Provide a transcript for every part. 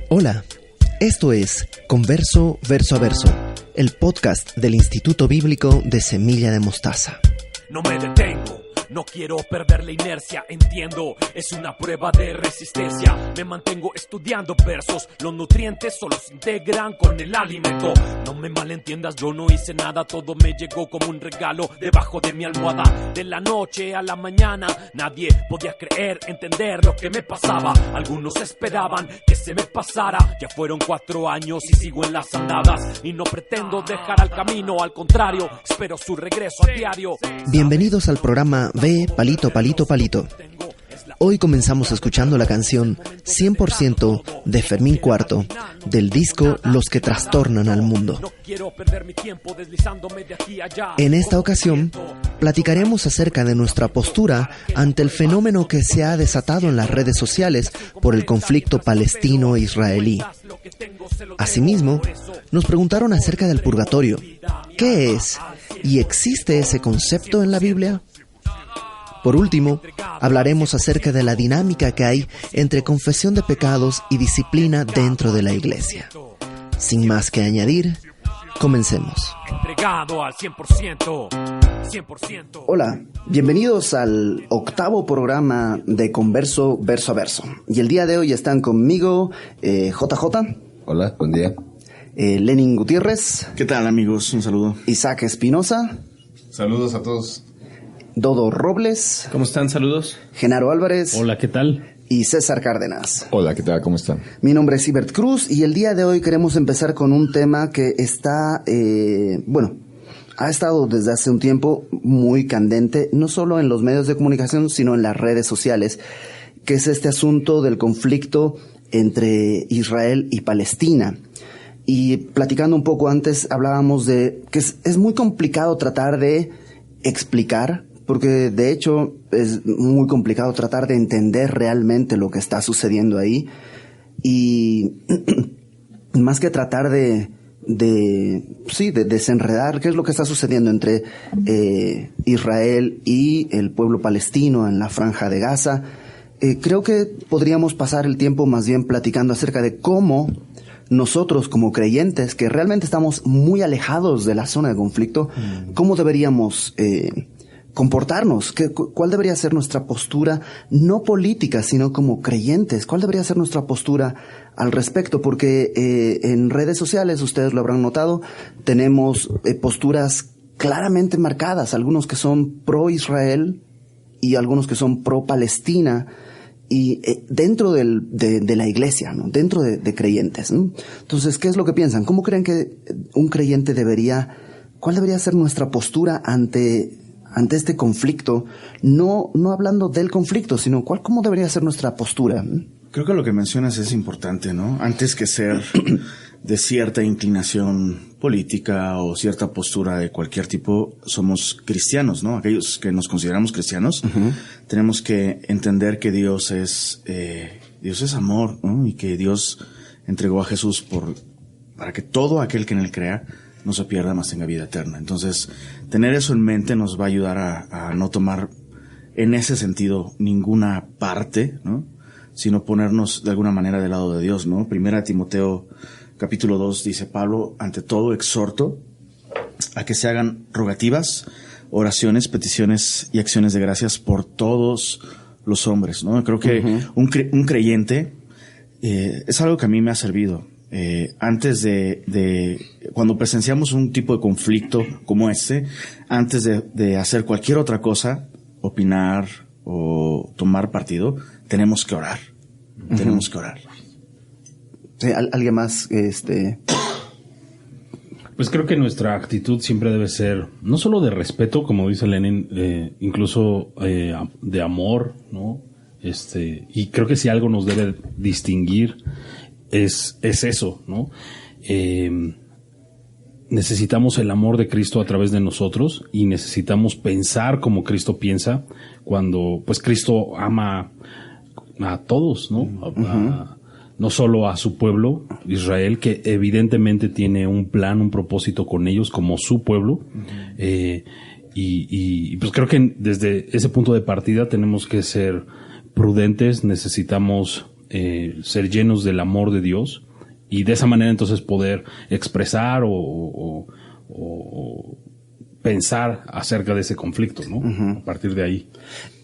Hola, esto es Converso Verso a Verso, el podcast del Instituto Bíblico de Semilla de Mostaza. No me detengo, no quiero perder la inercia, entiendo, es una prueba de resistencia. Me mantengo estudiando versos, los nutrientes solo se integran con el alimento. No me malentiendas, yo no hice nada, todo me llegó como un regalo debajo de mi almohada. De la noche a la mañana, nadie podía creer, entender lo que me pasaba. Algunos esperaban que se me pasara, ya fueron 4 años y sigo en las andadas. Y no pretendo dejar al camino, al contrario, espero su regreso a diario. Bienvenidos al programa Ve Palito Palito Palito. Hoy comenzamos escuchando la canción 100% de Fermín Cuarto del disco Los que trastornan al mundo. En esta ocasión platicaremos acerca de nuestra postura ante el fenómeno que se ha desatado en las redes sociales por el conflicto palestino-israelí. Asimismo, nos preguntaron acerca del purgatorio. ¿Qué es? ¿Y existe ese concepto en la Biblia? Por último, hablaremos acerca de la dinámica que hay entre confesión de pecados y disciplina dentro de la iglesia. Sin más que añadir, comencemos. Entregado al 100%. Hola, bienvenidos al 8º programa de Converso Verso a Verso. Y el día de hoy están conmigo JJ. Hola, buen día. Lenin Gutiérrez. ¿Qué tal, amigos? Un saludo. Isaac Espinosa. Saludos a todos. Dodo Robles. ¿Cómo están? Saludos. Genaro Álvarez. Hola, ¿qué tal? Y César Cárdenas. Hola, ¿qué tal? ¿Cómo están? Mi nombre es Ibert Cruz y el día de hoy queremos empezar con un tema que está, ha estado desde hace un tiempo muy candente, no solo en los medios de comunicación, sino en las redes sociales, que es este asunto del conflicto entre Israel y Palestina. Y platicando un poco antes, hablábamos de que es muy complicado tratar de explicar, porque de hecho es muy complicado tratar de entender realmente lo que está sucediendo ahí. Y más que tratar de desenredar qué es lo que está sucediendo entre Israel y el pueblo palestino en la Franja de Gaza, creo que podríamos pasar el tiempo más bien platicando acerca de cómo nosotros como creyentes, que realmente estamos muy alejados de la zona de conflicto, cómo deberíamos comportarnos, cuál debería ser nuestra postura, no política, sino como creyentes, cuál debería ser nuestra postura al respecto, porque en redes sociales, ustedes lo habrán notado, tenemos posturas claramente marcadas, algunos que son pro-Israel y algunos que son pro-Palestina, y dentro de la iglesia, ¿no? Dentro de creyentes, ¿no? Entonces, ¿qué es lo que piensan? ¿Cómo creen que un creyente cuál debería ser nuestra postura ante este conflicto? No hablando del conflicto, sino cómo debería ser nuestra postura. Creo que lo que mencionas es importante, ¿no? Antes que ser de cierta inclinación política o cierta postura de cualquier tipo, somos cristianos, ¿no? Aquellos que nos consideramos cristianos, tenemos que entender que Dios es amor, ¿no? Y que Dios entregó a Jesús para que todo aquel que en él crea no se pierda, mas tenga vida eterna. Entonces, tener eso en mente nos va a ayudar a no tomar en ese sentido ninguna parte, ¿no? Sino ponernos de alguna manera del lado de Dios, ¿no? Primera Timoteo capítulo 2 dice Pablo, ante todo exhorto a que se hagan rogativas, oraciones, peticiones y acciones de gracias por todos los hombres, ¿no? Creo que un creyente es algo que a mí me ha servido. Antes de cuando presenciamos un tipo de conflicto como antes de hacer cualquier otra cosa, opinar o tomar partido, tenemos que orar. Tenemos que orar. Sí, ¿alguien más? Pues creo que nuestra actitud siempre debe ser no solo de respeto, como dice Lenin, incluso de amor, ¿no? Y creo que si algo nos debe distinguir es eso, ¿no? Necesitamos el amor de Cristo a través de nosotros y necesitamos pensar como Cristo piensa cuando, pues, Cristo ama a todos, ¿no? No solo a su pueblo, Israel, que evidentemente tiene un plan, un propósito con ellos como su pueblo. Y pues creo que desde ese punto de partida tenemos que ser prudentes, necesitamos ser llenos del amor de Dios y de esa manera entonces poder expresar o pensar acerca de ese conflicto, ¿no? A partir de ahí.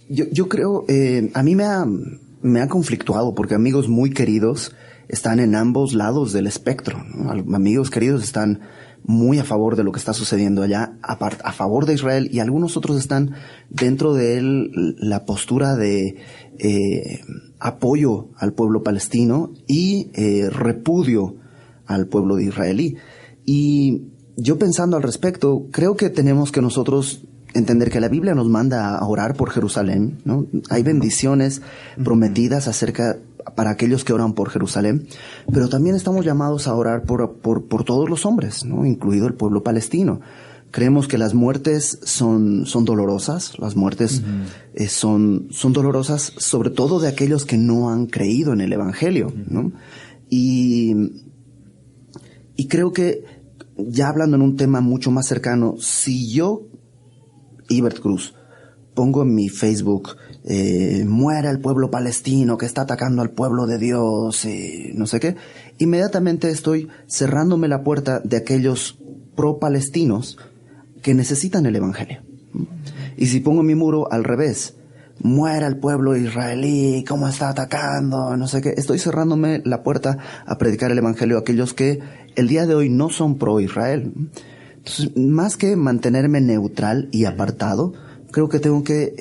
Yo creo, a mí me ha conflictuado porque amigos muy queridos están en ambos lados del espectro, ¿no? Amigos queridos están muy a favor de lo que está sucediendo allá, a favor de Israel, y algunos otros están dentro de la postura de apoyo al pueblo palestino y repudio al pueblo israelí. Y yo pensando al respecto, creo que tenemos que nosotros entender que la Biblia nos manda a orar por Jerusalén, ¿no? Hay bendiciones prometidas para aquellos que oran por Jerusalén, pero también estamos llamados a orar por todos los hombres, ¿no? Incluido el pueblo palestino. Creemos que las muertes son dolorosas, las muertes son dolorosas, sobre todo de aquellos que no han creído en el Evangelio, ¿no? Y creo que, ya hablando en un tema mucho más cercano, si yo, Ibert Cruz, pongo en mi Facebook, muera el pueblo palestino que está atacando al pueblo de Dios, no sé qué, inmediatamente estoy cerrándome la puerta de aquellos pro-palestinos que necesitan el Evangelio. Y si pongo en mi muro al revés, muera el pueblo israelí, cómo está atacando, no sé qué, estoy cerrándome la puerta a predicar el Evangelio a aquellos que el día de hoy no son pro-Israel. Entonces, más que mantenerme neutral y apartado, creo que tengo que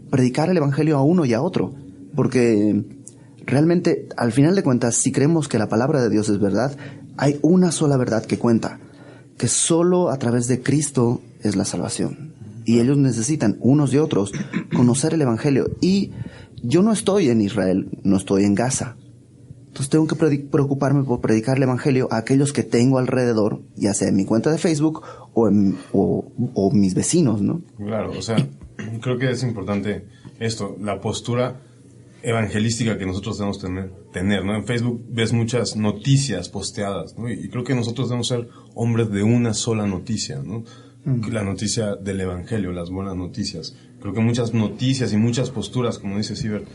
predicar el Evangelio a uno y a otro, porque realmente, al final de cuentas, si creemos que la palabra de Dios es verdad, hay una sola verdad que cuenta, que solo a través de Cristo es la salvación. Y ellos necesitan, unos y otros, conocer el Evangelio. Y yo no estoy en Israel, no estoy en Gaza. Entonces tengo que preocuparme por predicar el Evangelio a aquellos que tengo alrededor, ya sea en mi cuenta de Facebook o mis vecinos, ¿no? Claro, o sea, creo que es importante esto, la postura evangelística que nosotros debemos tener, ¿no? En Facebook ves muchas noticias posteadas, ¿no? Y creo que nosotros debemos ser hombres de una sola noticia, ¿no? La noticia del Evangelio, las buenas noticias. Creo que muchas noticias y muchas posturas, como dice Sibert,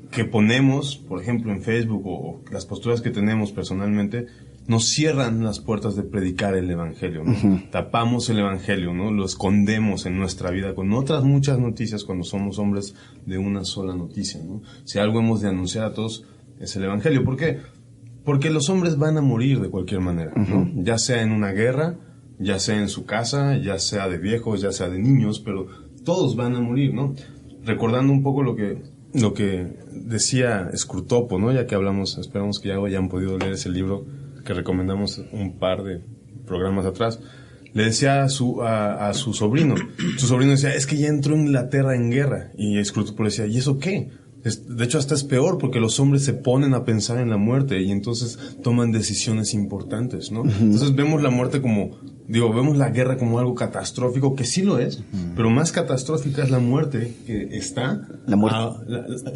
que ponemos, por ejemplo, en Facebook o las posturas que tenemos personalmente, nos cierran las puertas de predicar el Evangelio, ¿no? Tapamos el Evangelio, ¿no? Lo escondemos en nuestra vida con otras muchas noticias cuando somos hombres de una sola noticia, ¿no? Si algo hemos de anunciar a todos es el Evangelio. ¿Por qué? Porque los hombres van a morir de cualquier manera, ¿no? Ya sea en una guerra, ya sea en su casa, ya sea de viejos, ya sea de niños, pero todos van a morir, ¿no? Recordando un poco lo que decía Scurtopo, ¿no? Ya que hablamos, esperamos que ya hayan podido leer ese libro que recomendamos un par de programas atrás. Le decía a su sobrino. Su sobrino decía, es que ya entró Inglaterra en guerra. Y Scurtopo le decía, ¿y eso qué? De hecho, hasta es peor porque los hombres se ponen a pensar en la muerte y entonces toman decisiones importantes, ¿no? Entonces vemos la muerte vemos la guerra como algo catastrófico, que sí lo es, pero más catastrófica es la muerte que está... La muerte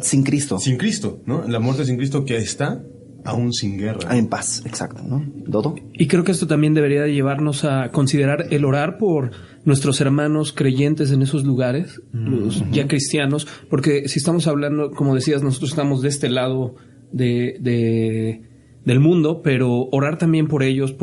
sin Cristo. Sin Cristo, ¿no? La muerte sin Cristo que está aún sin guerra. En paz, exacto, ¿no? ¿Dodo? Y creo que esto también debería llevarnos a considerar el orar por nuestros hermanos creyentes en esos lugares, los ya cristianos, porque si estamos hablando, como decías, nosotros estamos de este lado del mundo, pero orar también por ellos,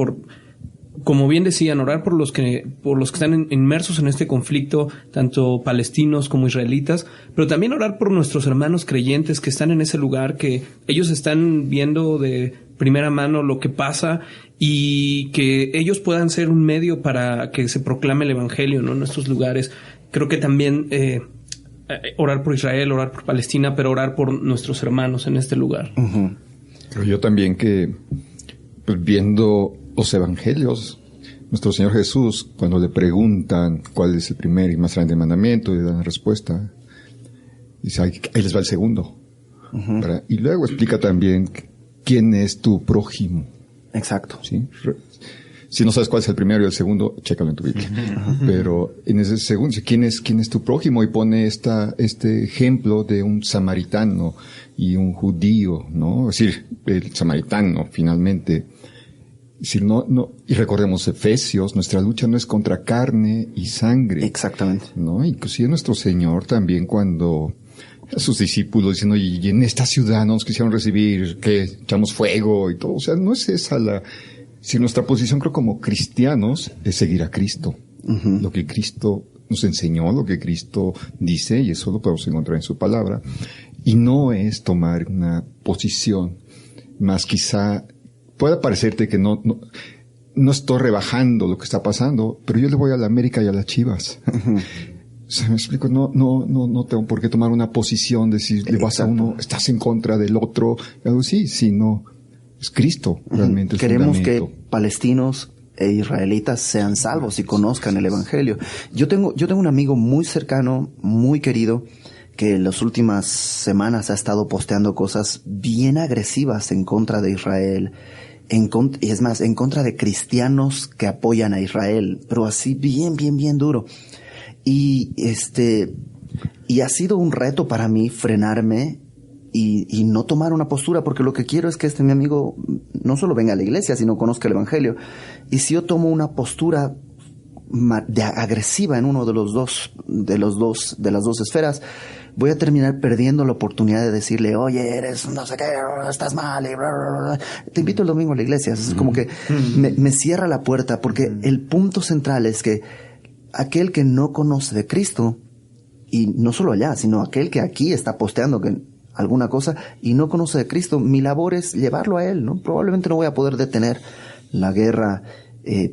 como bien decían, orar por los que están inmersos en este conflicto, tanto palestinos como israelitas, pero también orar por nuestros hermanos creyentes que están en ese lugar, que ellos están viendo de primera mano lo que pasa y que ellos puedan ser un medio para que se proclame el Evangelio, ¿no? En estos lugares. Creo que también orar por Israel, orar por Palestina, pero orar por nuestros hermanos en este lugar. Creo yo también que, pues, viendo los evangelios, nuestro Señor Jesús, cuando le preguntan cuál es el primer y más grande mandamiento, le dan la respuesta, dice, ahí les va el segundo. Y luego explica también quién es tu prójimo. Exacto. ¿Sí? Si no sabes cuál es el primero y el segundo, chécalo en tu Biblia. Pero en ese segundo, ¿quién es tu prójimo? Y pone este ejemplo de un samaritano y un judío, ¿no? Es decir, el samaritano, finalmente. Es decir, y recordemos Efesios, nuestra lucha no es contra carne y sangre. Exactamente. ¿No? Inclusive nuestro Señor también, cuando a sus discípulos diciendo, y en esta ciudad no nos quisieron recibir, que echamos fuego y todo. O sea, no es esa si nuestra posición, creo, como cristianos, es seguir a Cristo. Uh-huh. Lo que Cristo nos enseñó, lo que Cristo dice, y eso lo podemos encontrar en su palabra. Y no es tomar una posición, más quizá pueda parecerte que no estoy rebajando lo que está pasando, pero yo le voy a la América y a las Chivas. Uh-huh. O sea, me explico, no tengo por qué tomar una posición, decir, le vas a uno, estás en contra del otro. Sí, no, es Cristo realmente. Queremos que palestinos e israelitas sean salvos y conozcan el Evangelio. Yo tengo un amigo muy cercano, muy querido, que en las últimas semanas ha estado posteando cosas bien agresivas en contra de Israel, es más, en contra de cristianos que apoyan a Israel, pero así bien duro. Y ha sido un reto para mí frenarme y no tomar una postura, porque lo que quiero es que mi amigo no solo venga a la iglesia, sino conozca el Evangelio. Y si yo tomo una postura agresiva en uno de las dos esferas, voy a terminar perdiendo la oportunidad de decirle, oye, eres no sé qué, estás mal, y bla, bla, bla. Te invito el domingo a la iglesia. Es como que me cierra la puerta, porque el punto central es que aquel que no conoce de Cristo, y no solo allá, sino aquel que aquí está posteando alguna cosa y no conoce de Cristo, mi labor es llevarlo a él, ¿no? Probablemente no voy a poder detener la guerra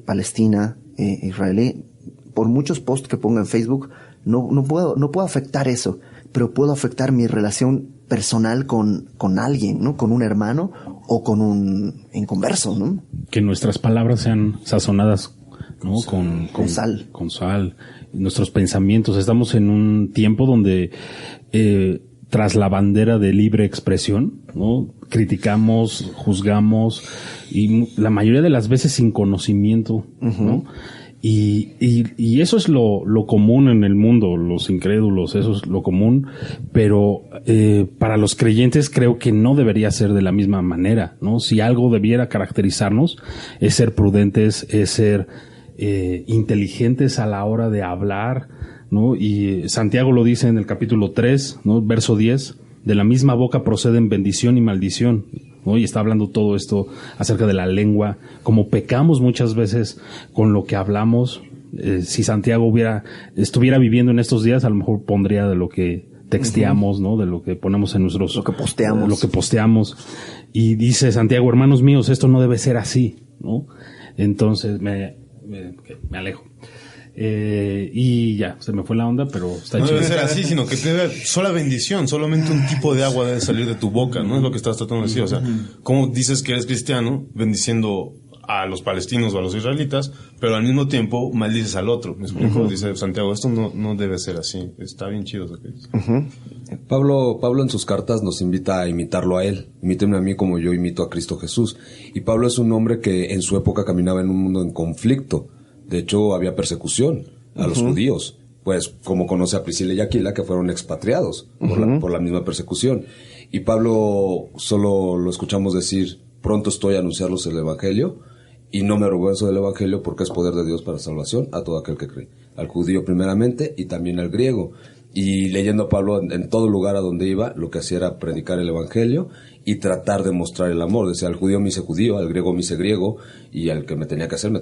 palestina, israelí. Por muchos posts que ponga en Facebook, no puedo afectar eso, pero puedo afectar mi relación personal con alguien, ¿no? Con un hermano o con un inconverso, ¿no? Que nuestras palabras sean sazonadas, ¿no? Con sal. Con sal. Nuestros pensamientos. Estamos en un tiempo donde, tras la bandera de libre expresión, ¿no? Criticamos, juzgamos, y la mayoría de las veces sin conocimiento, uh-huh. ¿no? Y eso es lo común en el mundo, los incrédulos, eso es lo común, pero para los creyentes creo que no debería ser de la misma manera, ¿no? Si algo debiera caracterizarnos es ser prudentes, es ser inteligentes a la hora de hablar, ¿no? Y Santiago lo dice en el capítulo 3, ¿no? Verso 10, de la misma boca proceden bendición y maldición, ¿no? Y está hablando todo esto acerca de la lengua, como pecamos muchas veces con lo que hablamos. Si Santiago estuviera viviendo en estos días, a lo mejor pondría de lo que texteamos, uh-huh. ¿no? De lo que ponemos en nuestros... Lo que posteamos. Y dice Santiago, hermanos míos, esto no debe ser así, ¿no? Entonces me alejo. Y ya, se me fue la onda, pero está chido. No debe ser así, sino que debe sola bendición, solamente un tipo de agua debe salir de tu boca, ¿no? Es lo que estás tratando de decir. O sea, ¿cómo dices que eres cristiano bendiciendo a los palestinos o a los israelitas, pero al mismo tiempo maldices al otro? ¿Me explico? Uh-huh. Dice Santiago, esto no debe ser así. Está bien chido eso que dices. Uh-huh. Pablo en sus cartas nos invita a imitarlo a él. Imítenme a mí como yo imito a Cristo Jesús. Y Pablo es un hombre que en su época caminaba en un mundo en conflicto. De hecho, había persecución a los judíos, pues como conoce a Priscila y Aquila, que fueron expatriados por la misma persecución. Y Pablo solo lo escuchamos decir, pronto estoy a anunciarlos el Evangelio, y no me avergüenzo del Evangelio porque es poder de Dios para salvación a todo aquel que cree. Al judío primeramente y también al griego. Y leyendo a Pablo en todo lugar a donde iba, lo que hacía era predicar el Evangelio y tratar de mostrar el amor. Decía, al judío me hice judío, al griego me hice griego, y al que me tenía que hacer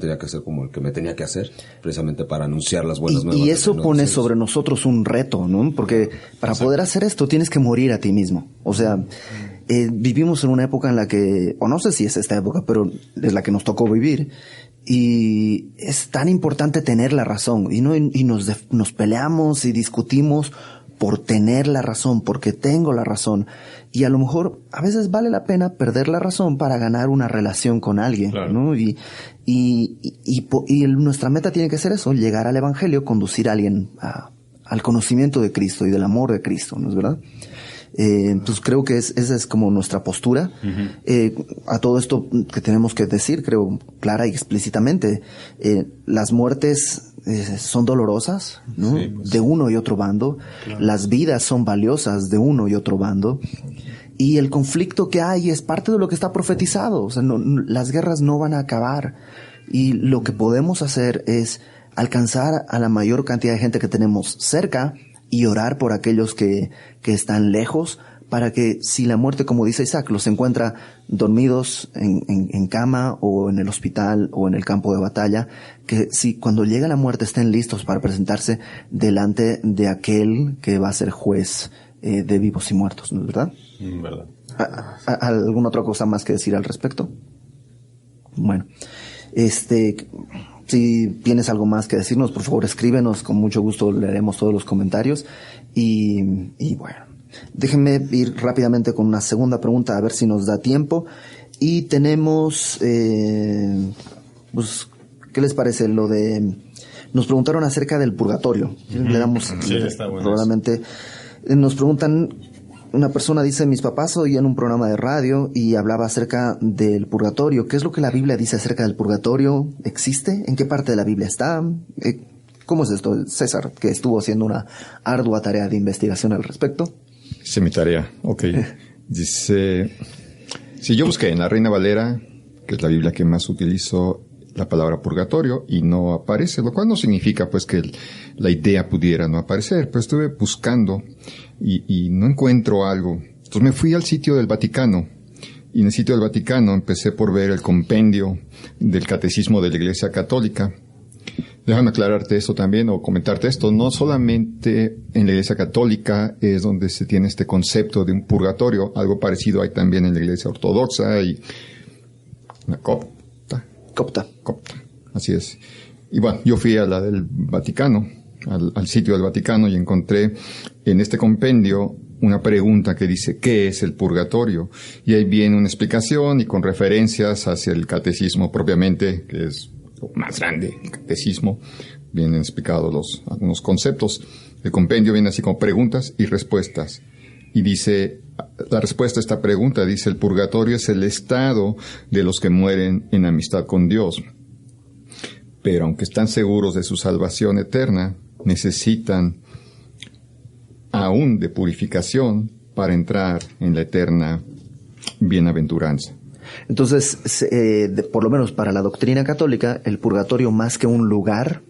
como el que me tenía que hacer, precisamente para anunciar las buenas nuevas. Y eso pone sobre nosotros un reto, ¿no? Porque para poder hacer esto tienes que morir a ti mismo. O sea, vivimos en una época en la que, o no sé si es esta época, pero es la que nos tocó vivir. Y es tan importante tener la razón, y nos peleamos y discutimos por tener la razón, porque tengo la razón. Y a lo mejor a veces vale la pena perder la razón para ganar una relación con alguien, claro. ¿no? Y nuestra meta tiene que ser eso, llegar al Evangelio, conducir a alguien al conocimiento de Cristo y del amor de Cristo, ¿no es verdad? Entonces creo que esa es como nuestra postura. Uh-huh. A todo esto que tenemos que decir, creo, clara y explícitamente, las muertes son dolorosas, ¿no? Sí, pues, de uno y otro bando. Claro. Las vidas son valiosas de uno y otro bando. Y el conflicto que hay es parte de lo que está profetizado. O sea, las guerras no van a acabar. Y lo que podemos hacer es alcanzar a la mayor cantidad de gente que tenemos cerca y orar por aquellos que están lejos, para que si la muerte, como dice Isaac, los encuentra dormidos en cama o en el hospital o en el campo de batalla, que si cuando llega la muerte estén listos para presentarse delante de aquel que va a ser juez de vivos y muertos, ¿no es verdad? Verdad. ¿Alguna otra cosa más que decir al respecto? Bueno, si tienes algo más que decirnos, por favor escríbenos, con mucho gusto leeremos todos los comentarios y bueno. Déjenme ir rápidamente con una segunda pregunta a ver si nos da tiempo. Y tenemos, pues, ¿qué les parece lo de? Nos preguntaron acerca del purgatorio. Le damos, sí, está bueno probablemente. Nos preguntan, una persona dice: mis papás oían un programa de radio y hablaba acerca del purgatorio. ¿Qué es lo que la Biblia dice acerca del purgatorio? ¿Existe? ¿En qué parte de la Biblia está? ¿Cómo es esto? César, que estuvo haciendo una ardua tarea de investigación al respecto. Hice mi tarea, ok. Dice, si yo busqué en la Reina Valera, que es la Biblia que más utilizo, la palabra purgatorio, y no aparece, lo cual no significa pues que la idea pudiera no aparecer, pero estuve buscando y no encuentro algo. Entonces me fui al sitio del Vaticano, y en el sitio del Vaticano empecé por ver el compendio del Catecismo de la Iglesia Católica. Déjame aclararte esto también, o comentarte esto. No solamente en la Iglesia Católica es donde se tiene este concepto de un purgatorio. Algo parecido hay también en la Iglesia Ortodoxa y una copta. Así es. Y bueno, yo fui a la del Vaticano, al sitio del Vaticano, y encontré en este compendio una pregunta que dice, ¿qué es el purgatorio? Y ahí viene una explicación y con referencias hacia el catecismo propiamente, que es lo más grande, el catecismo, vienen explicados algunos conceptos. El compendio viene así como preguntas y respuestas. Y dice, la respuesta a esta pregunta dice, el purgatorio es el estado de los que mueren en amistad con Dios. Pero aunque están seguros de su salvación eterna, necesitan aún de purificación para entrar en la eterna bienaventuranza. Entonces, por lo menos para la doctrina católica, el purgatorio más que un lugar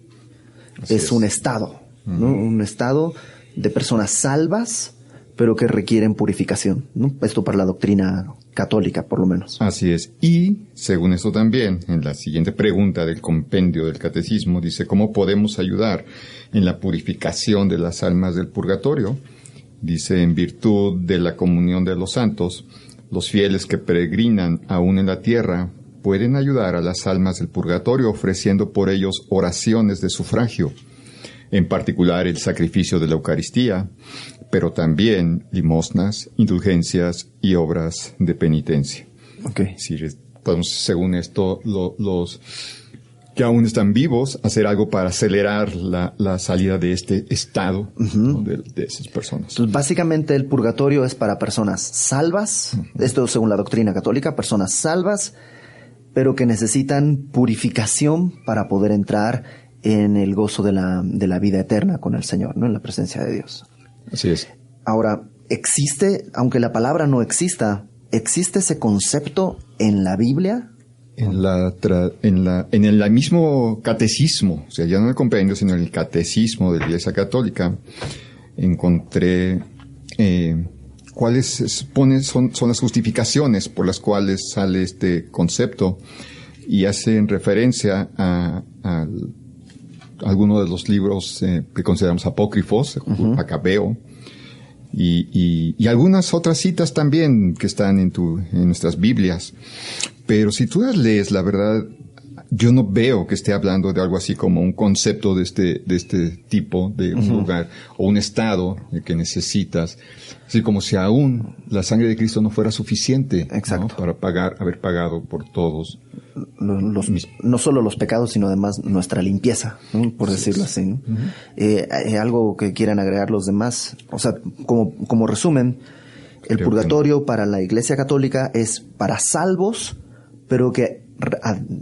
es un estado, ¿no? Un estado de personas salvas, pero que requieren purificación, ¿no? Esto para la doctrina católica, por lo menos. Así es. Y, según esto también, en la siguiente pregunta del compendio del catecismo, dice, ¿cómo podemos ayudar en la purificación de las almas del purgatorio? Dice, en virtud de la comunión de los santos, los fieles que peregrinan aún en la tierra pueden ayudar a las almas del purgatorio ofreciendo por ellos oraciones de sufragio, en particular el sacrificio de la Eucaristía, pero también limosnas, indulgencias y obras de penitencia. Okay. Si podemos, según esto, los que aún están vivos, hacer algo para acelerar la salida de este estado, ¿no? de esas personas. Entonces, básicamente el purgatorio es para personas salvas, esto según la doctrina católica, personas salvas, pero que necesitan purificación para poder entrar en el gozo de la vida eterna con el Señor, ¿no? En la presencia de Dios. Así es. Ahora, existe, aunque la palabra no exista, ¿existe ese concepto en la Biblia? En el mismo catecismo, o sea, ya no en el compendio, sino en el catecismo de la Iglesia Católica, encontré cuáles son las justificaciones por las cuales sale este concepto, y hacen referencia a algunos de los libros que consideramos apócrifos, Macabeo, y algunas otras citas también que están en nuestras Biblias. Pero si tú las lees, la verdad, yo no veo que esté hablando de algo así como un concepto de este tipo, de un lugar o un estado que necesitas. Así como si aún la sangre de Cristo no fuera suficiente, ¿no? Para haber pagado por todos. No solo los pecados, sino además nuestra limpieza, ¿no? Por decirlo así, ¿no? Algo que quieran agregar los demás. O sea, como resumen, el purgatorio para la Iglesia Católica es para salvos, pero que,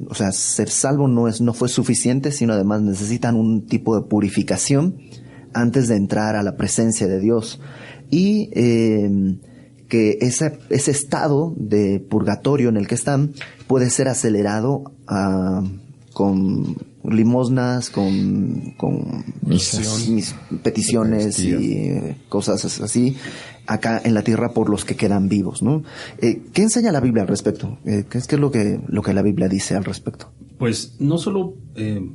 o sea, ser salvo no fue suficiente, sino además necesitan un tipo de purificación antes de entrar a la presencia de Dios. Y que ese estado de purgatorio en el que están puede ser acelerado con limosnas, con mis peticiones y cosas así acá en la tierra por los que quedan vivos, ¿no? ¿Qué enseña la Biblia al respecto? ¿Qué es lo que la Biblia dice al respecto? Pues no solo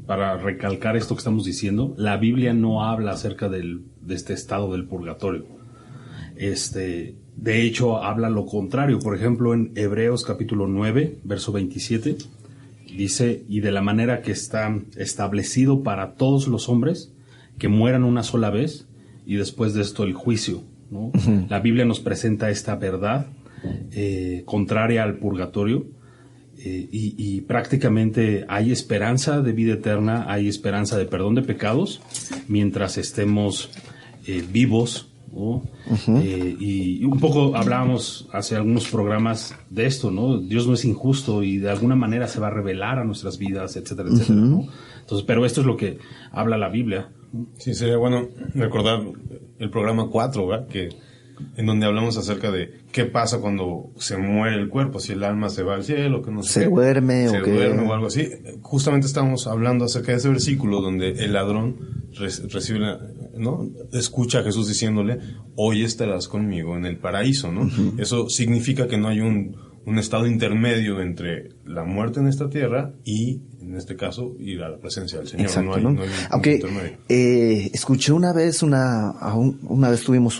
para recalcar esto que estamos diciendo, la Biblia no habla acerca de este estado del purgatorio. De hecho, habla lo contrario. Por ejemplo, en Hebreos capítulo 9, verso 27, dice, y de la manera que está establecido para todos los hombres, que mueran una sola vez, y después de esto el juicio, ¿no? Uh-huh. La Biblia nos presenta esta verdad contraria al purgatorio, y prácticamente hay esperanza de vida eterna, hay esperanza de perdón de pecados, mientras estemos vivos, ¿no? Uh-huh. Y un poco hablábamos hace algunos programas de esto, ¿no? Dios no es injusto y de alguna manera se va a revelar a nuestras vidas, etcétera, etcétera, ¿no? Entonces, pero esto es lo que habla la Biblia. Sí, sería bueno recordar el programa 4, ¿verdad? En donde hablamos acerca de qué pasa cuando se muere el cuerpo, si el alma se va al cielo, que no sé, se duerme o algo así. Justamente estamos hablando acerca de ese versículo donde el ladrón recibe, ¿no? Escucha a Jesús diciéndole, hoy estarás conmigo en el paraíso, ¿no? Uh-huh. Eso significa que no hay un estado intermedio entre la muerte en esta tierra y, en este caso, ir a la presencia del Señor. Exacto, no hay aunque escuché una vez tuvimos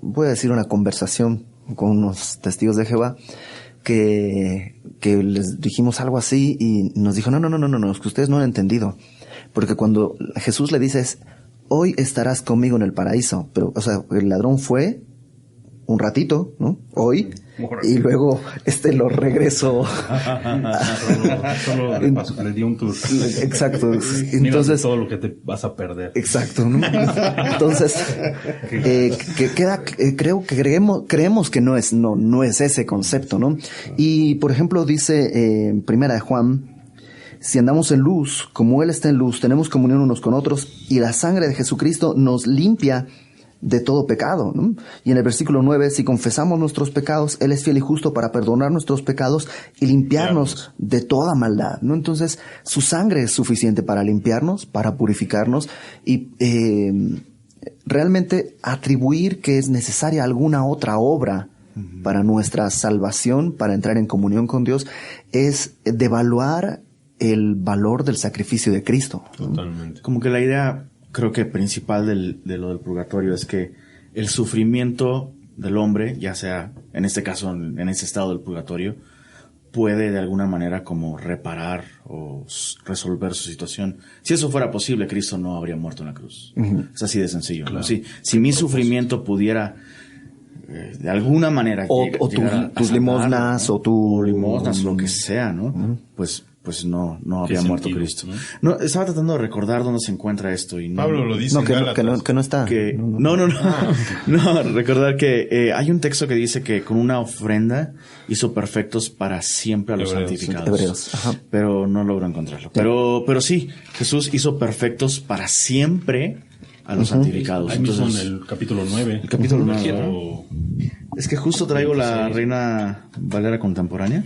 voy a decir una conversación con unos testigos de Jehová que les dijimos algo así y nos dijo, no, es que ustedes no han entendido, porque cuando Jesús le dice hoy estarás conmigo en el paraíso, pero, o sea, el ladrón fue un ratito, ¿no? Hoy, y luego lo regresó. Solo le dio un tour. Exacto. Entonces, todo lo que te vas a perder. Exacto, ¿no? Entonces, creemos que no es ese concepto, ¿no? Y, por ejemplo, dice en Primera de Juan, si andamos en luz, como Él está en luz, tenemos comunión unos con otros, y la sangre de Jesucristo nos limpia de todo pecado, ¿no? Y en el versículo 9, si confesamos nuestros pecados, Él es fiel y justo para perdonar nuestros pecados y limpiarnos de toda maldad, ¿no? Entonces, su sangre es suficiente para limpiarnos, para purificarnos y realmente atribuir que es necesaria alguna otra obra para nuestra salvación, para entrar en comunión con Dios, es devaluar el valor del sacrificio de Cristo. Totalmente. Como que la idea, creo que principal de lo del purgatorio es que el sufrimiento del hombre, ya sea en este caso en ese estado del purgatorio, puede de alguna manera como reparar o resolver su situación. Si eso fuera posible, Cristo no habría muerto en la cruz. Uh-huh. Es así de sencillo, ¿no? Si mi sufrimiento pudiera de alguna manera tus limosnas o limosnas, lo que sea, ¿no? Uh-huh. Pues no habría muerto Cristo. No, estaba tratando de recordar dónde se encuentra esto y Pablo lo dice. Que no está. No, recordar que hay un texto que dice que con una ofrenda hizo perfectos para siempre a los santificados. Hebreos. Ajá. Pero no logro encontrarlo. Pero sí, Jesús hizo perfectos para siempre a los santificados. Ahí mismo en el capítulo 9. El capítulo 9. Es que justo traigo la Reina Valera contemporánea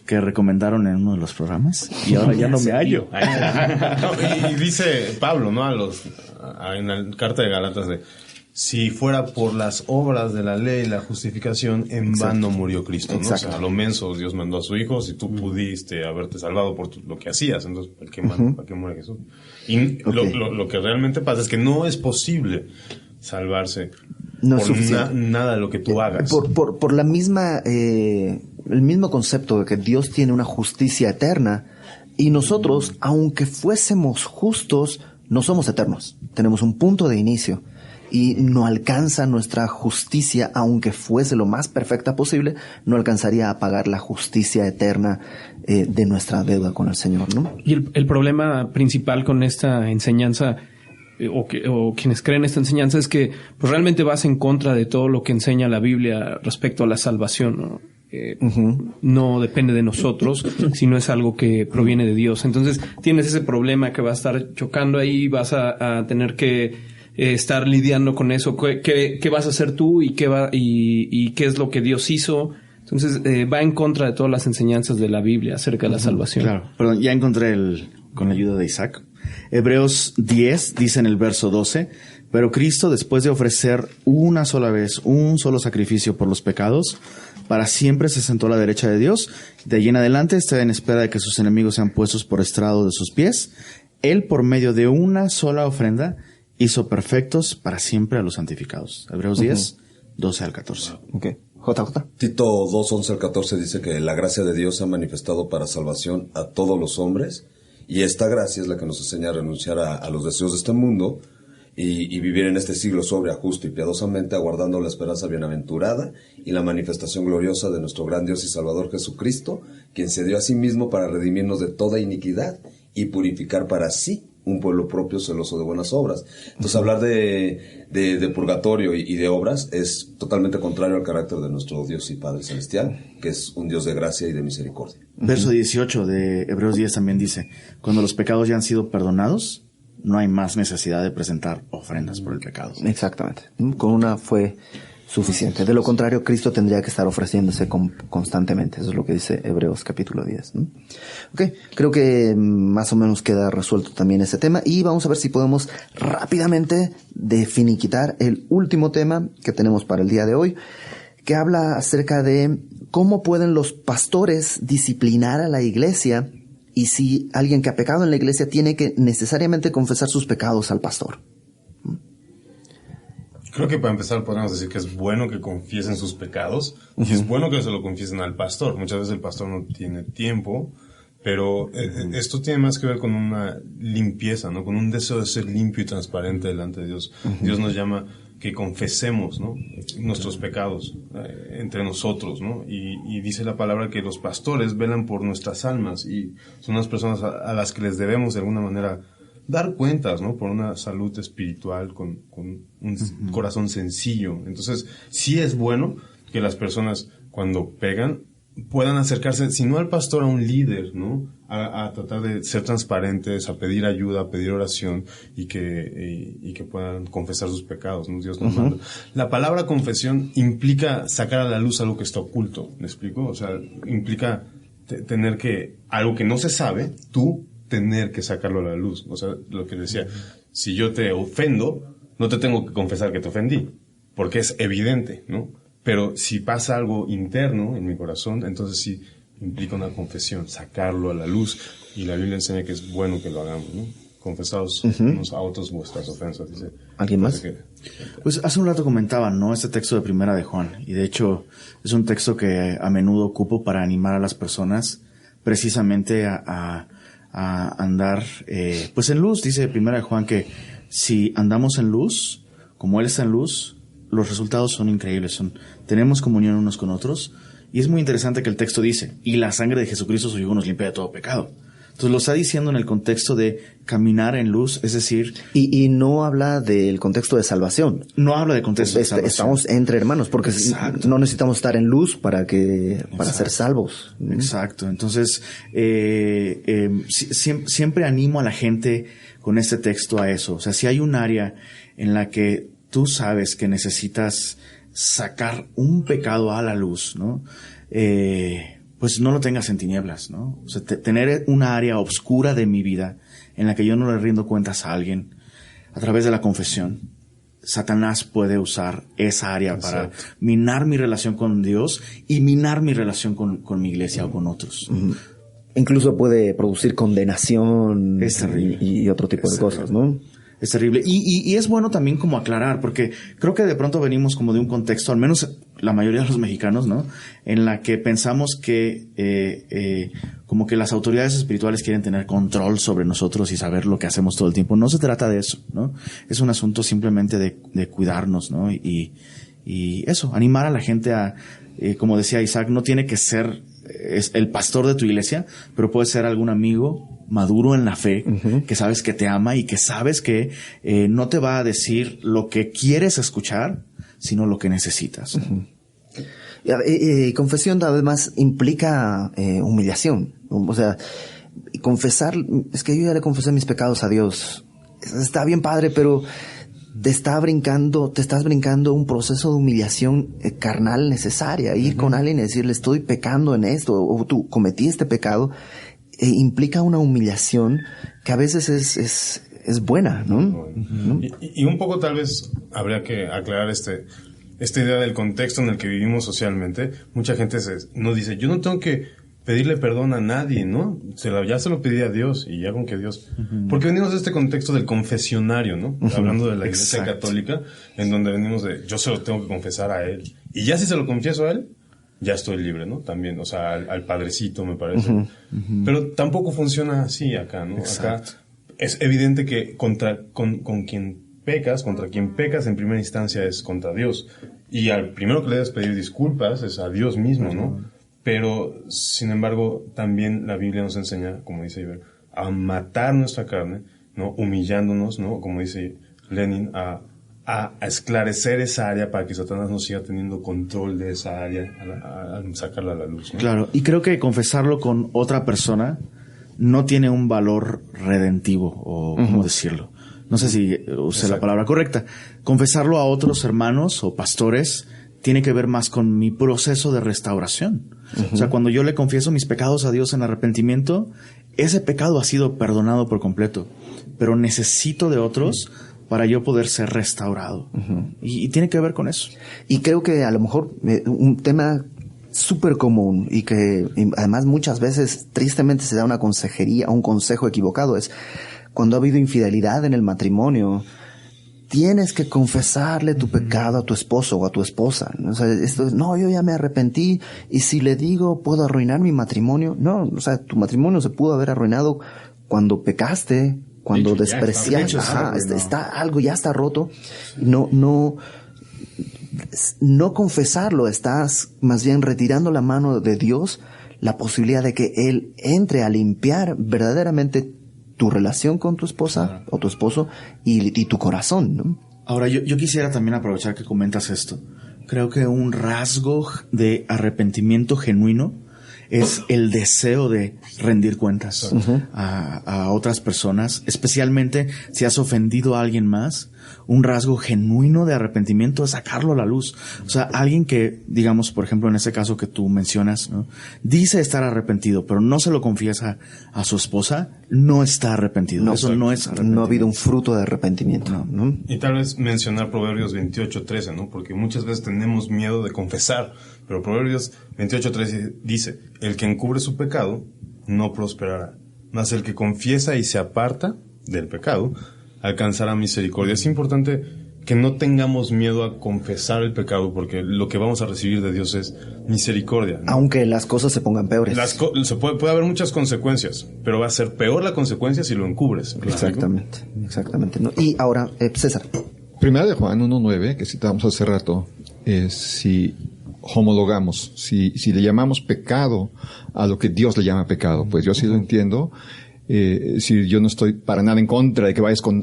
que recomendaron en uno de los programas y ahora ya no me hallo. Y dice Pablo, ¿no? En la carta de Galatas si fuera por las obras de la ley, la justificación, en vano murió Cristo, ¿no? O sea, a lo menso Dios mandó a su Hijo, si tú pudiste haberte salvado por lo que hacías, entonces ¿para qué muere Jesús? Y lo que realmente pasa es que no es posible salvarse por nada de lo que tú hagas. Por la misma el mismo concepto de que Dios tiene una justicia eterna y nosotros, aunque fuésemos justos, no somos eternos. Tenemos un punto de inicio y no alcanza nuestra justicia, aunque fuese lo más perfecta posible, no alcanzaría a pagar la justicia eterna de nuestra deuda con el Señor, ¿no? Y el problema principal con esta enseñanza o quienes creen esta enseñanza es que pues realmente vas en contra de todo lo que enseña la Biblia respecto a la salvación, ¿no? No depende de nosotros, sino es algo que proviene de Dios. Entonces tienes ese problema que va a estar chocando ahí, vas a tener que estar lidiando con eso. ¿Qué vas a hacer tú y qué es lo que Dios hizo? Entonces va en contra de todas las enseñanzas de la Biblia acerca de la salvación. Claro, perdón, ya encontré con la ayuda de Isaac. Hebreos 10 dice en el verso 12, pero Cristo, después de ofrecer una sola vez un solo sacrificio por los pecados, para siempre se sentó a la derecha de Dios. De allí en adelante está en espera de que sus enemigos sean puestos por estrado de sus pies. Él, por medio de una sola ofrenda, hizo perfectos para siempre a los santificados. Hebreos 10, 12 al 14. Okay. JJ. Tito 2, 11 al 14 dice que la gracia de Dios se ha manifestado para salvación a todos los hombres, y esta gracia es la que nos enseña a renunciar a los deseos de este mundo y vivir en este siglo sobria, justo y piadosamente, aguardando la esperanza bienaventurada y la manifestación gloriosa de nuestro gran Dios y Salvador Jesucristo, quien se dio a sí mismo para redimirnos de toda iniquidad y purificar para sí un pueblo propio celoso de buenas obras. Entonces, hablar de purgatorio y de obras es totalmente contrario al carácter de nuestro Dios y Padre Celestial, que es un Dios de gracia y de misericordia. Verso 18 de Hebreos 10 también dice, cuando los pecados ya han sido perdonados, no hay más necesidad de presentar ofrendas por el pecado. Exactamente. Con una fue suficiente. De lo contrario, Cristo tendría que estar ofreciéndose constantemente. Eso es lo que dice Hebreos capítulo 10. ¿No? Ok, creo que más o menos queda resuelto también ese tema. Y vamos a ver si podemos rápidamente finiquitar el último tema que tenemos para el día de hoy, que habla acerca de cómo pueden los pastores disciplinar a la iglesia y si alguien que ha pecado en la iglesia tiene que necesariamente confesar sus pecados al pastor. Creo que para empezar podemos decir que es bueno que confiesen sus pecados y es bueno que se lo confiesen al pastor. Muchas veces el pastor no tiene tiempo, pero esto tiene más que ver con una limpieza, ¿no? Con un deseo de ser limpio y transparente delante de Dios. Dios nos llama que confesemos, ¿no? Nuestros pecados entre nosotros, ¿no? Y dice la palabra que los pastores velan por nuestras almas y son unas personas a las que les debemos de alguna manera dar cuentas, ¿no? Por una salud espiritual con un corazón sencillo. Entonces, sí es bueno que las personas cuando pegan puedan acercarse, si no al pastor, a un líder, ¿no? A tratar de ser transparentes, a pedir ayuda, a pedir oración y que puedan confesar sus pecados, ¿no? Dios nos manda. La palabra confesión implica sacar a la luz algo que está oculto, ¿me explico? O sea, implica tener que, algo que no se sabe, tú tener que sacarlo a la luz. O sea, lo que decía, si yo te ofendo, no te tengo que confesar que te ofendí, porque es evidente, ¿no? Pero si pasa algo interno en mi corazón, entonces sí implica una confesión, sacarlo a la luz. Y la Biblia enseña que es bueno que lo hagamos, ¿no? Confesaos unos a otros vuestras ofensas, dice. ¿Alguien más? Pues hace un rato comentaban, ¿no? Este texto de Primera de Juan. Y de hecho, es un texto que a menudo ocupo para animar a las personas precisamente a andar pues en luz. Dice Primera de Juan que si andamos en luz, como Él está en luz, los resultados son increíbles. Tenemos comunión unos con otros. Y es muy interesante que el texto dice, y la sangre de Jesucristo su yugo nos limpia de todo pecado. Entonces lo está diciendo en el contexto de caminar en luz, es decir... Y no habla del contexto de salvación. No habla de contexto de salvación. Estamos entre hermanos, porque exacto, no necesitamos estar en luz para ser salvos. Exacto. Entonces, siempre animo a la gente con este texto a eso. O sea, si hay un área en la que tú sabes que necesitas sacar un pecado a la luz, ¿no? Pues no lo tengas en tinieblas, ¿no? O sea, tener una área oscura de mi vida en la que yo no le rindo cuentas a alguien a través de la confesión. Satanás puede usar esa área para minar mi relación con Dios y minar mi relación con mi iglesia o con otros. Incluso puede producir condenación y otro tipo de cosas, ¿no? Es terrible. Y es bueno también como aclarar, porque creo que de pronto venimos como de un contexto, al menos la mayoría de los mexicanos, ¿no? En la que pensamos que como que las autoridades espirituales quieren tener control sobre nosotros y saber lo que hacemos todo el tiempo. No se trata de eso, ¿no? Es un asunto simplemente de cuidarnos, ¿no? Y eso, animar a la gente a, como decía Isaac, no tiene que ser el pastor de tu iglesia, pero puede ser algún amigo maduro en la fe, que sabes que te ama y que sabes que no te va a decir lo que quieres escuchar, sino lo que necesitas. Confesión además implica humillación. O sea, confesar, es que yo ya le confesé mis pecados a Dios. Está bien padre, pero te estás brincando un proceso de humillación carnal necesaria. Ir con alguien y decirle, estoy pecando en esto, o tú cometí este pecado, implica una humillación que a veces es buena, ¿no? Y un poco tal vez habría que aclarar esta idea del contexto en el que vivimos socialmente. Mucha gente nos dice, yo no tengo que pedirle perdón a nadie, ¿no? Ya se lo pedí a Dios y ya con que Dios... Porque venimos de este contexto del confesionario, ¿no? Hablando de la Iglesia Católica, en donde venimos de, yo se lo tengo que confesar a Él. Y ya si se lo confieso a Él, ya estoy libre, ¿no? También, o sea, al Padrecito, me parece. Pero tampoco funciona así acá, ¿no? Exacto. Acá es evidente que contra quien pecas en primera instancia es contra Dios. Y al primero que le debes pedir disculpas es a Dios mismo, ¿no? Pero, sin embargo, también la Biblia nos enseña, como dice Iber, a matar nuestra carne, ¿no? Humillándonos, ¿no? Como dice Lenin, a esclarecer esa área para que Satanás no siga teniendo control de esa área, a sacarla a la luz, ¿no? Claro, y creo que confesarlo con otra persona no tiene un valor redentivo, o cómo decirlo. No sé si usé la palabra correcta. Confesarlo a otros hermanos o pastores tiene que ver más con mi proceso de restauración. O sea, cuando yo le confieso mis pecados a Dios en arrepentimiento, ese pecado ha sido perdonado por completo, pero necesito de otros para yo poder ser restaurado. Y tiene que ver con eso. Y creo que a lo mejor un tema súper común y que además muchas veces tristemente se da una consejería, un consejo equivocado, es cuando ha habido infidelidad en el matrimonio, tienes que confesarle tu pecado a tu esposo o a tu esposa. O sea, yo ya me arrepentí y si le digo, ¿puedo arruinar mi matrimonio? No, o sea, tu matrimonio se pudo haber arruinado cuando pecaste, cuando despreciaste. Algo ya está roto. No confesarlo, estás más bien retirando la mano de Dios, la posibilidad de que Él entre a limpiar verdaderamente tu relación con tu esposa o tu esposo y tu corazón, ¿no? Ahora, yo quisiera también aprovechar que comentas esto. Creo que un rasgo de arrepentimiento genuino es el deseo de rendir cuentas a otras personas, especialmente si has ofendido a alguien más. Un rasgo genuino de arrepentimiento es sacarlo a la luz. O sea, alguien que, digamos, por ejemplo, en ese caso que tú mencionas, ¿no? Dice estar arrepentido, pero no se lo confiesa a su esposa, no está arrepentido. No, eso no es arrepentimiento. No ha habido un fruto de arrepentimiento. ¿No? Y tal vez mencionar Proverbios 28:13, ¿no? Porque muchas veces tenemos miedo de confesar, pero Proverbios 28:13 dice, el que encubre su pecado no prosperará, mas el que confiesa y se aparta del pecado alcanzará misericordia. Es importante que no tengamos miedo a confesar el pecado, porque lo que vamos a recibir de Dios es misericordia, ¿no? Aunque las cosas se pongan peores. Puede haber muchas consecuencias, pero va a ser peor la consecuencia si lo encubres. Exactamente. ¿No? Y ahora, César. Primera de Juan 1:9, que citábamos hace rato, es si homologamos, si le llamamos pecado a lo que Dios le llama pecado, pues yo así lo entiendo. Si yo no estoy para nada en contra de que vayas con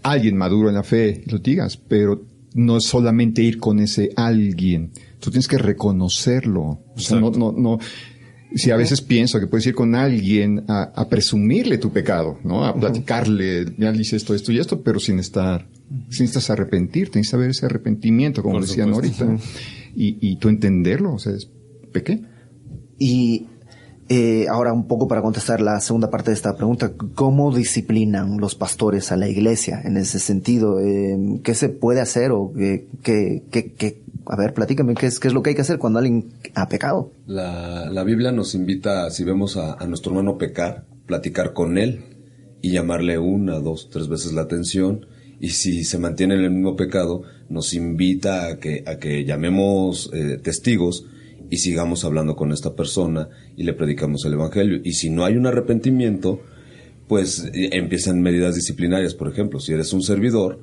alguien maduro en la fe y lo digas, pero no es solamente ir con ese alguien, tú tienes que reconocerlo. O sea, no. Si a veces pienso que puedes ir con alguien a presumirle tu pecado, ¿no? A platicarle, ya le hice esto y esto, pero sin necesitas arrepentirte, necesitas ver ese arrepentimiento, como decían ahorita, y tú entenderlo, o sea, pequé. Y ahora un poco para contestar la segunda parte de esta pregunta, ¿cómo disciplinan los pastores a la iglesia en ese sentido? ¿Qué se puede hacer o a ver, platícame, ¿qué es lo que hay que hacer cuando alguien ha pecado? La Biblia nos invita, si vemos a nuestro hermano pecar, platicar con él y llamarle 1, 2, 3 veces la atención, y si se mantiene en el mismo pecado, nos invita a que llamemos testigos y sigamos hablando con esta persona y le predicamos el evangelio. Y si no hay un arrepentimiento, pues empiezan medidas disciplinarias. Por ejemplo, si eres un servidor,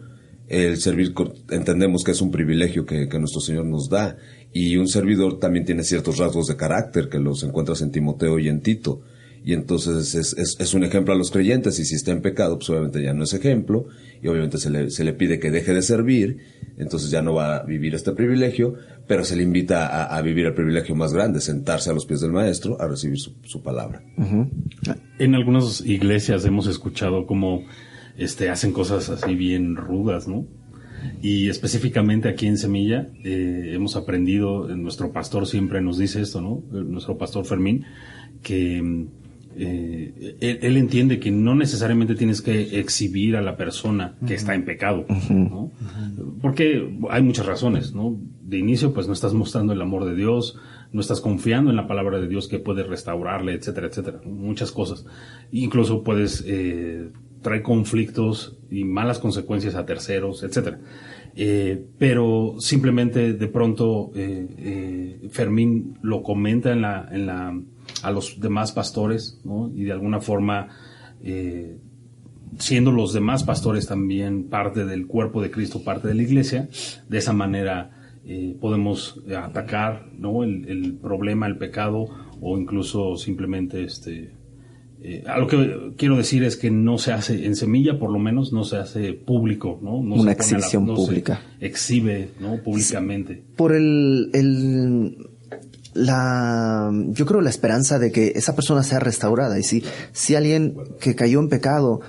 el servir entendemos que es un privilegio que nuestro Señor nos da, y un servidor también tiene ciertos rasgos de carácter que los encuentras en Timoteo y en Tito, y entonces es un ejemplo a los creyentes, y si está en pecado, pues obviamente ya no es ejemplo, y obviamente se le pide que deje de servir, entonces ya no va a vivir este privilegio, pero se le invita a vivir el privilegio más grande, sentarse a los pies del maestro a recibir su palabra. En algunas iglesias hemos escuchado cómo hacen cosas así bien rudas, ¿no? Y específicamente aquí en Semilla hemos aprendido, nuestro pastor siempre nos dice esto, ¿no? Nuestro pastor Fermín, que él entiende que no necesariamente tienes que exhibir a la persona que está en pecado, ¿no? Porque hay muchas razones, ¿no? De inicio, pues no estás mostrando el amor de Dios, no estás confiando en la palabra de Dios que puede restaurarle, etcétera, etcétera. Muchas cosas. Incluso puedes traer conflictos y malas consecuencias a terceros, etcétera. Pero simplemente de pronto Fermín lo comenta a los demás pastores, ¿no? Y de alguna forma, siendo los demás pastores también parte del cuerpo de Cristo, parte de la iglesia, de esa manera podemos atacar, ¿no? el problema, el pecado, o incluso simplemente a lo que quiero decir es que no se hace, en Semilla por lo menos, no se hace público, ¿no? No una se exhibición pública. Se exhibe, ¿no? Públicamente. Por yo creo la esperanza de que esa persona sea restaurada. Y si alguien que cayó en pecado,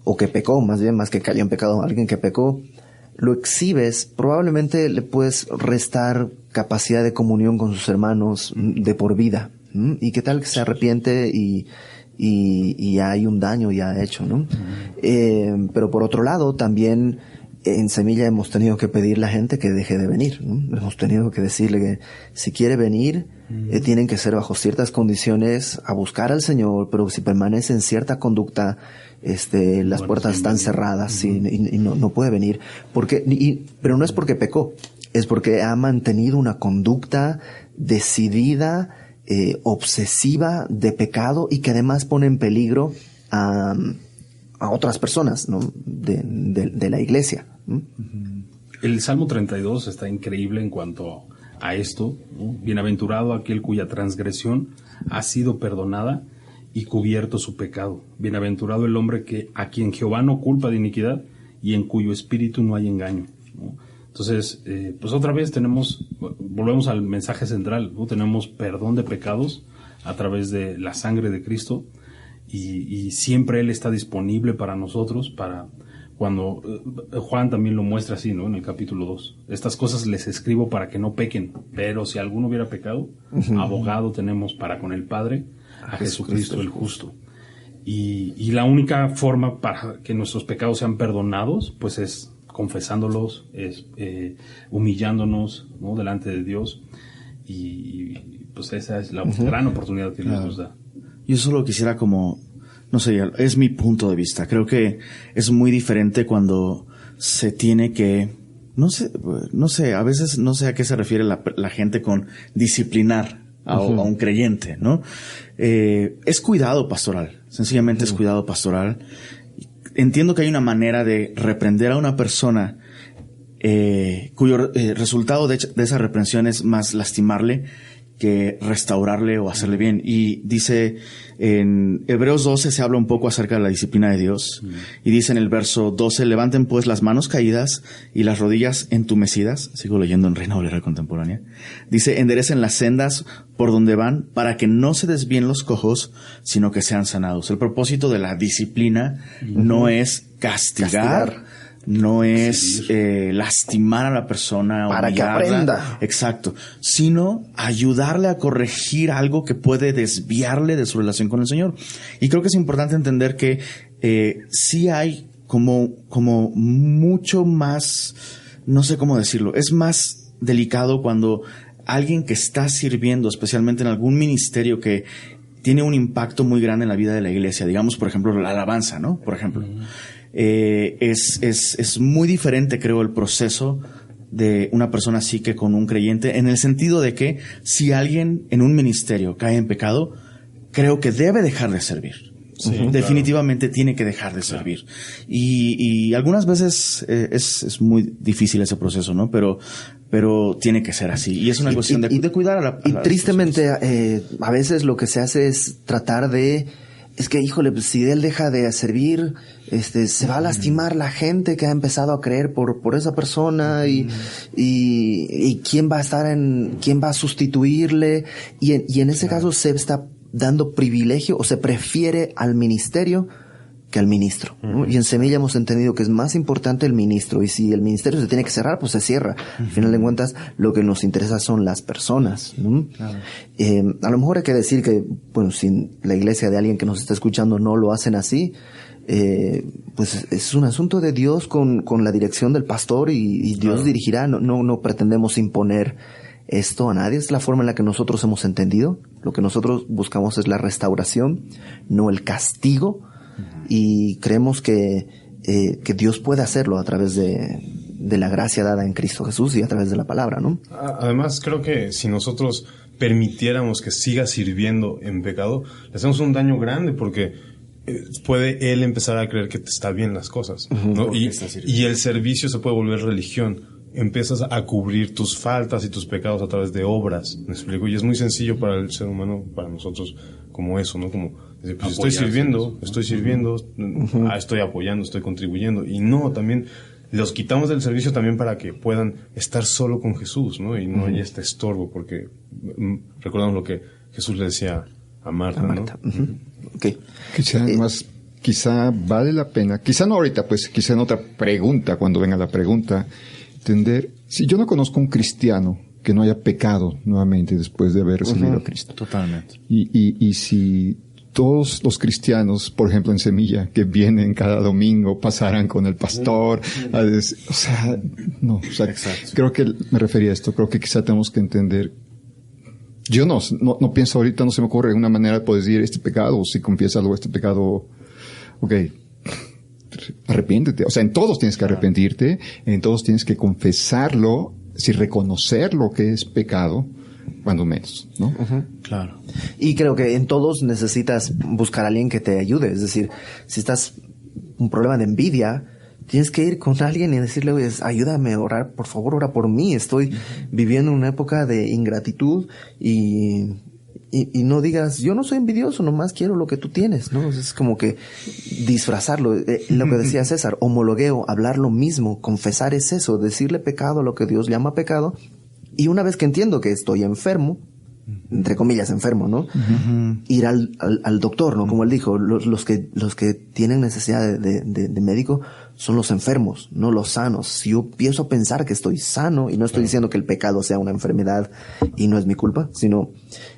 o que pecó, más que cayó en pecado, alguien que pecó, lo exhibes, probablemente le puedes restar capacidad de comunión con sus hermanos de por vida. ¿Y qué tal que se arrepiente y hay un daño ya hecho, ¿no? Pero por otro lado, también en Semilla hemos tenido que pedirle a la gente que deje de venir, ¿no? Hemos tenido que decirle que si quiere venir, tienen que ser bajo ciertas condiciones a buscar al Señor, pero si permanece en cierta conducta, las puertas están cerradas y no puede venir. Pero no es porque pecó, es porque ha mantenido una conducta decidida, obsesiva de pecado, y que además pone en peligro a otras personas, ¿no? de la iglesia. El Salmo 32 está increíble en cuanto a esto, ¿no? Bienaventurado aquel cuya transgresión ha sido perdonada y cubierto su pecado. Bienaventurado el hombre a quien Jehová no culpa de iniquidad y en cuyo espíritu no hay engaño, ¿no? Entonces, pues otra vez volvemos al mensaje central, ¿no? Tenemos perdón de pecados a través de la sangre de Cristo, y siempre Él está disponible para nosotros, para cuando Juan también lo muestra así, ¿no? En el capítulo 2. Estas cosas les escribo para que no pequen, pero si alguno hubiera pecado, abogado tenemos para con el Padre, a Jesucristo el justo. Y la única forma para que nuestros pecados sean perdonados, pues es confesándolos, es humillándonos, ¿no? Delante de Dios, y pues esa es la gran oportunidad que Dios nos da. Yo solo quisiera no sé, es mi punto de vista. Creo que es muy diferente cuando se tiene que, no sé, a veces no sé a qué se refiere la gente con disciplinar a un creyente, ¿no? Es cuidado pastoral, sencillamente es cuidado pastoral. Entiendo que hay una manera de reprender a una persona cuyo resultado de esa reprensión es más lastimarle que restaurarle o hacerle bien. Y dice en Hebreos 12 se habla un poco acerca de la disciplina de Dios. Y dice en el verso 12, levanten pues las manos caídas y las rodillas entumecidas. Sigo leyendo en Reina Valera Contemporánea. Dice, enderecen las sendas por donde van para que no se desvíen los cojos, sino que sean sanados. El propósito de la disciplina no es castigar. No es lastimar a la persona para o que aprenda. Exacto. Sino ayudarle a corregir algo que puede desviarle de su relación con el Señor. Y creo que es importante entender que sí hay como mucho más, no sé cómo decirlo, es más delicado cuando alguien que está sirviendo, especialmente en algún ministerio que tiene un impacto muy grande en la vida de la iglesia, digamos, por ejemplo, la alabanza, ¿no? Por ejemplo. Es muy diferente, creo, el proceso de una persona así que con un creyente, en el sentido de que si alguien en un ministerio cae en pecado, creo que debe dejar de servir. Sí, definitivamente tiene que dejar de servir. Y algunas veces es muy difícil ese proceso, ¿no? Pero tiene que ser así. Y es una cuestión de cuidar a la Y tristemente, a veces lo que se hace es tratar de... Es que, híjole, pues, si él deja de servir, se va a lastimar la gente que ha empezado a creer por esa persona, y quién va a quién va a sustituirle, y en ese caso se está dando privilegio, o se prefiere al ministerio que al ministro, ¿no? Y en Semilla hemos entendido que es más importante el ministro, y si el ministerio se tiene que cerrar, pues se cierra. Al final de cuentas, lo que nos interesa son las personas, ¿no? Claro. A lo mejor hay que decir que, bueno, si la iglesia de alguien que nos está escuchando no lo hacen así, pues es un asunto de Dios con la dirección del pastor, y Dios dirigirá. No pretendemos imponer esto a nadie. Es la forma en la que nosotros hemos entendido. Lo que nosotros buscamos es la restauración, no el castigo. Y creemos que Dios puede hacerlo a través de la gracia dada en Cristo Jesús y a través de la palabra, ¿no? Además, creo que si nosotros permitiéramos que siga sirviendo en pecado, le hacemos un daño grande, porque puede él empezar a creer que te está bien las cosas, ¿no? Y el servicio se puede volver religión. Empiezas a cubrir tus faltas y tus pecados a través de obras, ¿me explico? Y es muy sencillo para el ser humano, para nosotros, como eso, ¿no? Como decir, pues estoy sirviendo, estoy apoyando, estoy contribuyendo. Y no, también los quitamos del servicio también para que puedan estar solo con Jesús, ¿no? Y no haya este estorbo, porque recordamos lo que Jesús le decía a Marta, ¿no? Okay. Quizá vale la pena, quizá no ahorita, pues quizá en otra pregunta, cuando venga la pregunta, entender, si yo no conozco un cristiano que no haya pecado nuevamente después de haber recibido a Cristo. Totalmente. Y si todos los cristianos, por ejemplo en Semilla, que vienen cada domingo, pasaran con el pastor, creo que me refería a esto, creo que quizá tenemos que entender. Yo no pienso ahorita, no se me ocurre una manera de poder decir este pecado, o si confiesas algo, este pecado, arrepiéntete. O sea, en todos tienes que arrepentirte, en todos tienes que confesarlo, si reconocer lo que es pecado, cuando menos, ¿no? Claro. Y creo que en todos necesitas buscar a alguien que te ayude. Es decir, si estás un problema de envidia, tienes que ir con alguien y decirle, oye, ayúdame a orar, por favor, ora por mí. Estoy viviendo una época de ingratitud y no digas, yo no soy envidioso, nomás quiero lo que tú tienes, ¿no? Es como que disfrazarlo. Lo que decía César, homologueo, hablar lo mismo, confesar es eso, decirle pecado a lo que Dios llama pecado. Y una vez que entiendo que estoy enfermo, entre comillas enfermo, ¿no? Ir al doctor, ¿no? Como él dijo, los que tienen necesidad de médico son los enfermos, no los sanos. Si yo empiezo a pensar que estoy sano, y no estoy diciendo que el pecado sea una enfermedad y no es mi culpa, sino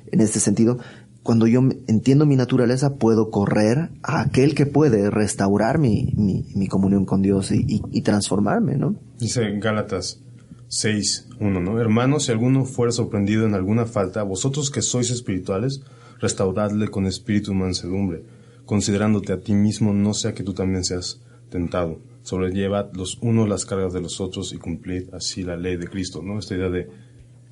en este sentido, cuando yo entiendo mi naturaleza, puedo correr a aquel que puede restaurar mi comunión con Dios y transformarme, ¿no? Dice en Gálatas 6:1, ¿no? Hermanos, si alguno fuera sorprendido en alguna falta, vosotros que sois espirituales, restauradle con espíritu y mansedumbre, considerándote a ti mismo, no sea que tú también seas tentado. Sobrellevad los unos las cargas de los otros y cumplid así la ley de Cristo, ¿no? Esta idea de,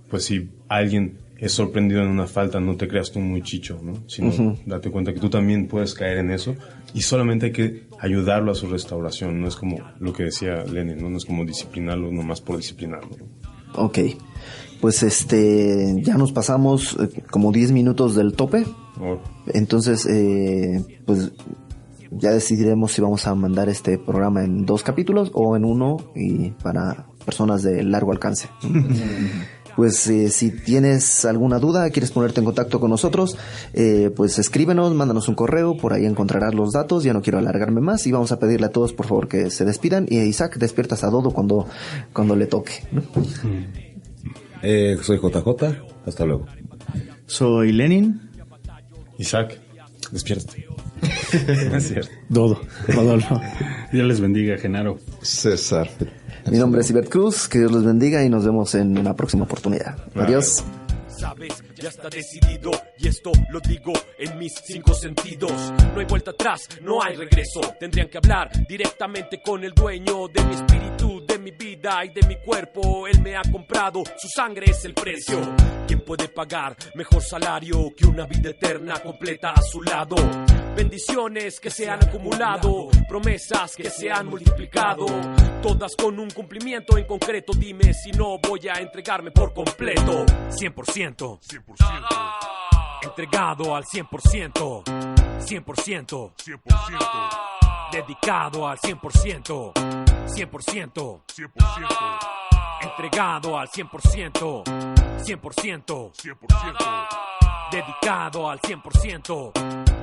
pues si alguien es sorprendido en una falta, no te creas tú muy chicho, ¿no? Sino date cuenta que tú también puedes caer en eso, y solamente hay que ayudarlo a su restauración. No es como lo que decía Lenin, ¿no? No es como disciplinarlo nomás por disciplinarlo, ¿no? Ok, pues ya nos pasamos como 10 minutos del tope. Entonces, pues ya decidiremos si vamos a mandar este programa en 2 capítulos o en 1, y para personas de largo alcance. Pues si tienes alguna duda, quieres ponerte en contacto con nosotros, pues escríbenos, mándanos un correo, por ahí encontrarás los datos. Ya no quiero alargarme más y vamos a pedirle a todos, por favor, que se despidan. Y Isaac, despiertas a Dodo cuando le toque, ¿no? Soy JJ, hasta luego. Soy Lenin. Isaac, despiértate. Es cierto. Dodo, Rodolfo. Dios les bendiga, Genaro. César. Mi nombre es Ibert Cruz, que Dios los bendiga y nos vemos en una próxima oportunidad. Adiós. Sabes, ya está decidido, y esto lo digo en mis 5 sentidos. No hay vuelta atrás, no hay regreso. Tendrían que hablar directamente con el dueño de mi espíritu, de mi vida y de mi cuerpo. Él me ha comprado, su sangre es el precio. ¿Quién puede pagar mejor salario que una vida eterna completa a su lado? Bendiciones que se han acumulado, promesas que se han multiplicado, todas con un cumplimiento en concreto. Dime si no voy a entregarme por completo. 100%. Entregado al 100%. 100%. Dedicado al 100%. 100%. Entregado al 100%. 100%. Dedicado al 100%.